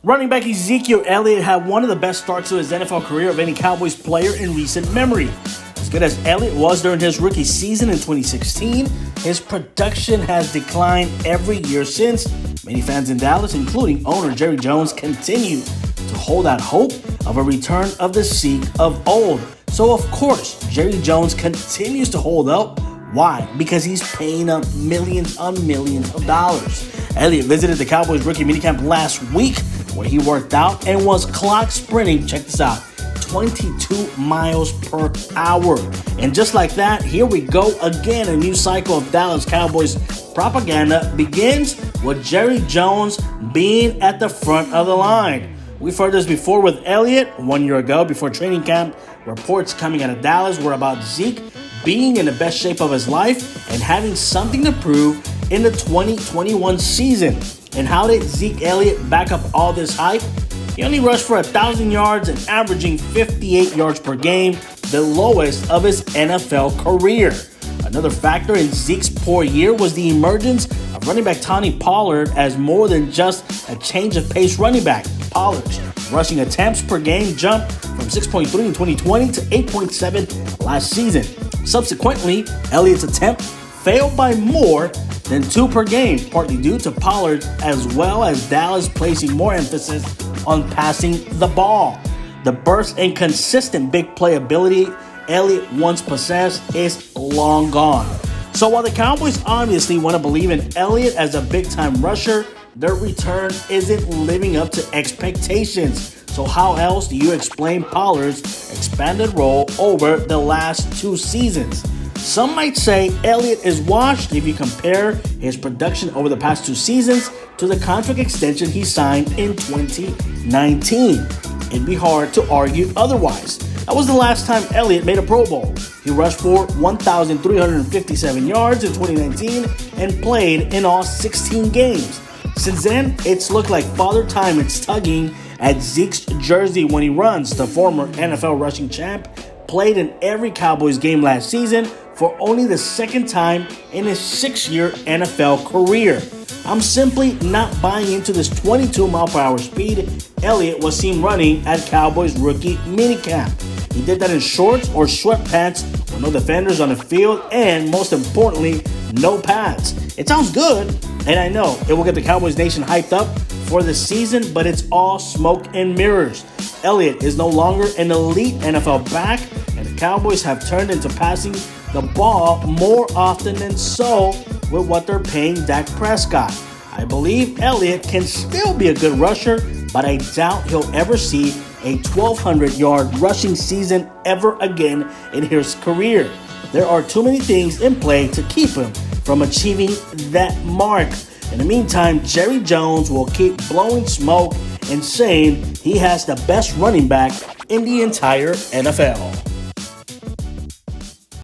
Running back Ezekiel Elliott had one of the best starts to his NFL career of any Cowboys player in recent memory. As good as Elliott was during his rookie season in 2016, his production has declined every year since. Many fans in Dallas, including owner Jerry Jones, continue to hold out hope of a return of the Zeke of old. So of course, Jerry Jones continues to hold up. Why? Because he's paying up millions on millions of dollars. Elliott visited the Cowboys rookie minicamp last week, where he worked out and was clock sprinting, check this out, 22 miles per hour. And just like that, here we go again. A new cycle of Dallas Cowboys propaganda begins with Jerry Jones being at the front of the line. We've heard this before with Elliott 1 year ago before training camp. Reports coming out of Dallas were about Zeke being in the best shape of his life and having something to prove in the 2021 season. And how did Zeke Elliott back up all this hype? He only rushed for 1,000 yards and averaging 58 yards per game, the lowest of his NFL career. Another factor in Zeke's poor year was the emergence of running back Tony Pollard as more than just a change of pace running back. Pollard's rushing attempts per game jumped from 6.3 in 2020 to 8.7 last season. Subsequently, Elliott's attempt failed by more than 2 per game, partly due to Pollard as well as Dallas placing more emphasis on passing the ball. The burst and consistent big play ability Elliott once possessed is long gone. So while the Cowboys obviously want to believe in Elliott as a big-time rusher, their return isn't living up to expectations. So how else do you explain Pollard's expanded role over the last 2 seasons? Some might say Elliott is washed if you compare his production over the past 2 seasons to the contract extension he signed in 2019. It'd be hard to argue otherwise. That was the last time Elliott made a Pro Bowl. He rushed for 1,357 yards in 2019 and played in all 16 games. Since then, it's looked like Father Time is tugging at Zeke's jersey when he runs. The former NFL rushing champ played in every Cowboys game last season for only the second time in his 6-year NFL career. I'm simply not buying into this 22 mile per hour speed Elliott was seen running at Cowboys rookie minicamp. He did that in shorts or sweatpants with no defenders on the field and, most importantly, no pads. It sounds good, and I know it will get the Cowboys Nation hyped up for the season, but it's all smoke and mirrors. Elliott is no longer an elite NFL back, and the Cowboys have turned into passing the ball more often than so with what they're paying Dak Prescott. I believe Elliott can still be a good rusher, but I doubt he'll ever see a 1,200-yard rushing season ever again in his career. There are too many things in play to keep him from achieving that mark. In the meantime, Jerry Jones will keep blowing smoke and saying he has the best running back in the entire NFL.